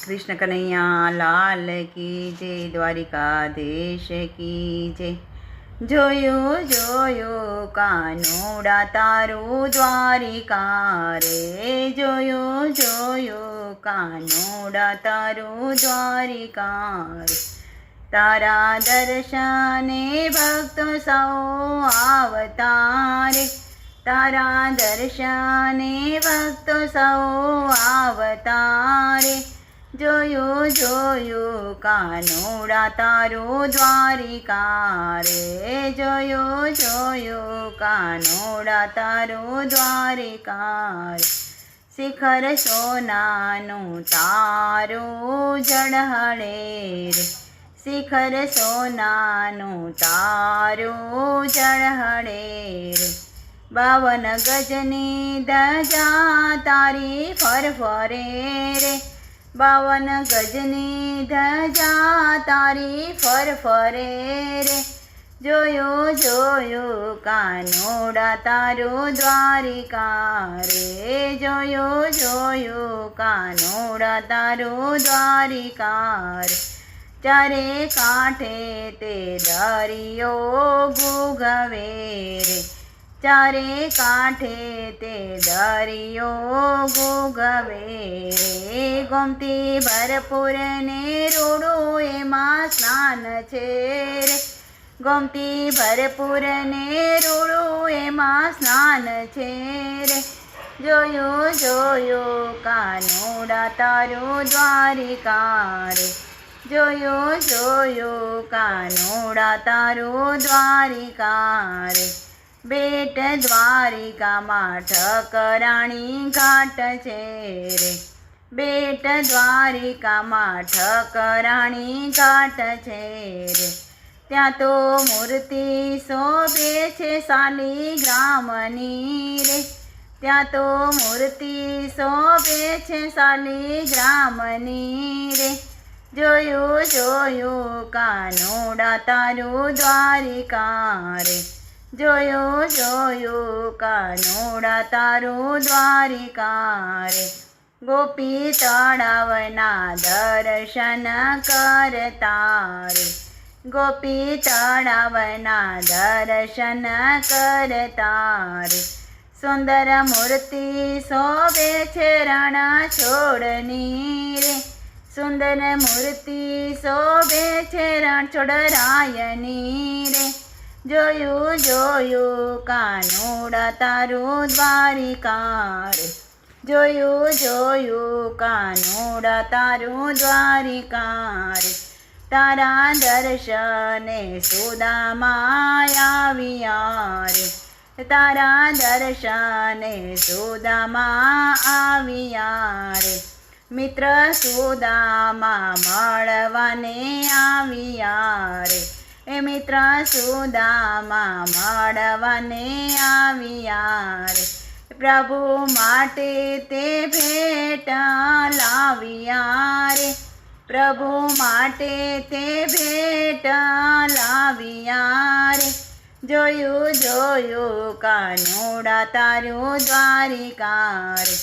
कृष्ण कन्हैया लाल की जय, द्वारिकाधीश की जय। जोयो जोयो कानोड़ा तारू द्वारिका रे, जोयो जोयो कानोड़ा तारू द्वारिका रे। तारा दर्शने भक्तो सौ आवतारे, तारा दर्शने भक्तो सौ आवतारे। जोयो जोयो कानोड़ा तारू द्वारिका रे, जोयो जोयो कानोड़ा तारू द्वारिका रे। शिखर सोनानु तारू जड़हळे रे, शिखर सोनानु तारू जड़हळे रे। 52 गजनी धजा तारी फरफरे रे, 52 गजनी धजा तारी फरफरे रे। जोयो जोयो कानोड़ा तारू द्वारिका रे, जोयो जोयो कानोड़ा तारू द्वारिका रे। चारे कांठे ते दरियो गुगवे रे, चारे कांठे ते दरियो गुगवे रे। गोमती भरपूर ने रोडो एमां स्नान छे रे, गोमती भरपूर ने रोडो एमां स्नान छे रे। जोयो जोयो कानोड़ा तारू द्वारिका रे, जोयो जोयो कानोड़ा तारू द्वारिका रे। बेट द्वारिका मां ठकराणी घाट छे रे, बेट द्वारिका मां ठकराणी घाट छे रे। त्यां तो मूर्ति शोभे छे शालिग्रामनी रे, त्यां तो मूर्ति शोभे छे शालिग्रामनी रे। जोयो जोयो कानोड़ा तारू द्वारिका रे, जोयो जोयो कानोड़ा तारू द्वारिका रे। गोपी तळावना दर्शन करता रे, गोपी तळावना दर्शन करता रे। सुंदर मूर्ति शोभे छे रणछोड़नी रे, सुंदर मूर्ति शोभे छे रणछोड़रायनी रे। जोयो जोयो कानोड़ा तारू द्वारिका रे, जोयो जोयो कानोड़ा तारू द्वारिका रे। तारा दर्शने सुदामा आविया रे, तारा दर्शने सुदामा आविया रे। मित्र सुदामा मळवाने आविया रे, ए मित्र सुदामा मळवाने आविया रे। प्रभु माटे ते भेट लाविया रे, प्रभु माटे ते भेट लाविया रे। जोयो जोयो कानोड़ा तारू द्वारिका रे।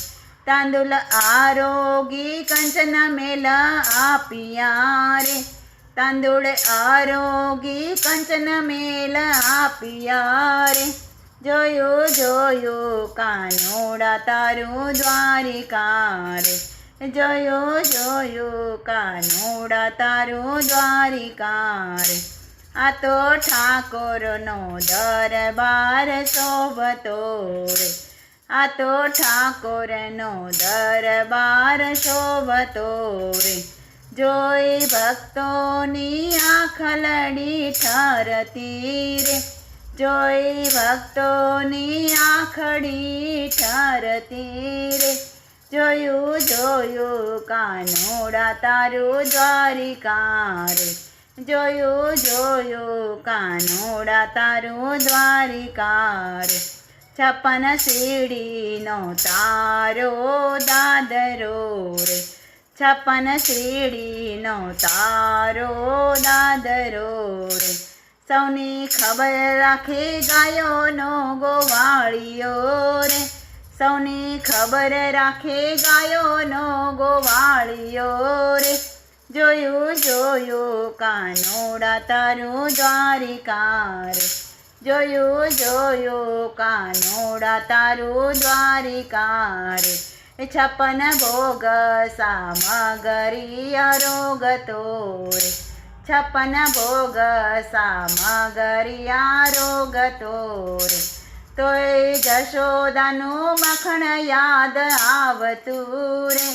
तांदूल आरोगी कंचन मेल आपिया रे, तांदूळ आरोगी कंचन मेल आपिया रे। जोयो जोयो कानोड़ा तारू द्वारिका रे, जोयो जोयो कानोड़ा तारू द्वारिका रे। आ तो ठाकोरनो दरबार शोभतो रे, आ तो ठाकोरनो दरबार शोभतो रे। जोई भक्तोनी आखलड़ी ठरती रे, जोई भक्तोनी आखड़ी ठरती रे। जोयो जोयो कानोड़ा तारू द्वारिका रे, जोयो जोयो कानोड़ा तारू द्वारिका रे। 56 सीढ़ी नो तारो दादरो रे, 56 सीढ़ी नो तारो दादरो रे। सौनी खबर राखे गायो नो गोवाळियो रे, સૌની ખબર રાખે ગાયોનો ગોવાળિયો રે। જોયું જોયું કાનોડા તારું દ્વારિકા રે, જોયું જોયું કાનોડા તારું દ્વારિકા રે. 56 ભોગ સામગરી આરોગતો રે, 56 ભોગ સામગરી આરોગતો રે. તોય જશોદાનું મખણ યાદ આવતું રે,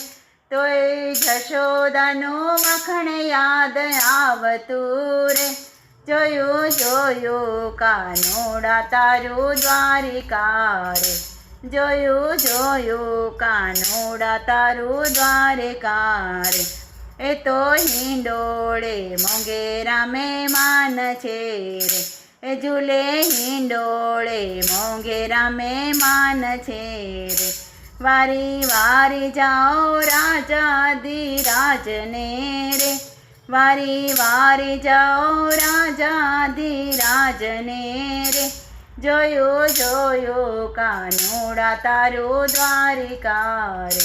તોય જશોદાનું મખણ યાદ આવતું રે. જોયું જોયું કાનોડા તારું દ્વારિકા રે, જોયું જોયું કાનોડા તારું દ્વારિકા રે. એ તો હિંડોળે મોંઘેરા મહેમાન છે રે, એ ઝૂલે હિંડોળે મોંઘેરા મહેમાન છે રે. વારી વારી જાઓ રાજાધિરાજને રે, વારી વારી જાઓ રાજાધિરાજને રે. જોયું જોયું કાનોડા તારું દ્વારિકા રે,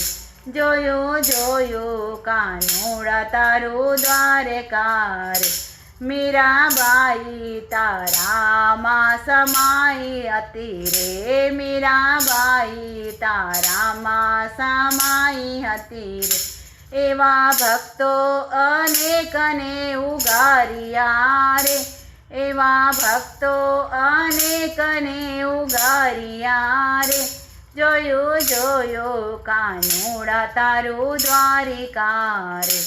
જોયું જોયું કાનોડા તારું દ્વારિકા રે. મીરાબાઈ તારામાં સમાઈ હતી રે, મીરાબાઈ તારામાં સમાઈ હતી રે. એવા ભક્તો અનેકને ઉગાર્યા રે, એવા ભક્તો અનેકને ઉગાર્યા રે. જોયું જોયું કાનોડા તારું દ્વારિકા રે,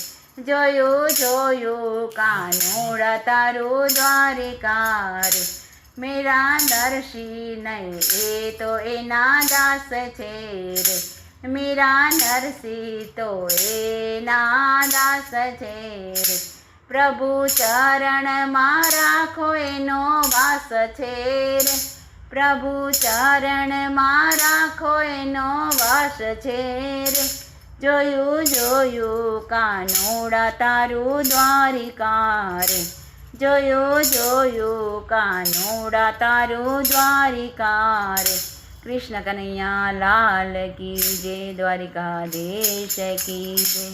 જોયું જોયું કાનોડા તારું દ્વારિકા રે. મેરા નરસિંહ નહીં એ તો એના દાસ છે રે, મેરા નરસિંહ તો એના દાસ છે રે. પ્રભુ ચરણમાં રાખો એનો વાસ છે રે, પ્રભુ ચરણમાં રાખો એનો વાસ છે રે. જોયું જોયું કાનોડા તારું દ્વારિકા રે, જોયું જોયું કાનોડા તારું દ્વારિકા રે. કૃષ્ણ કનૈયા લાલ કી જય, દ્વારિકાધીશ કી જય.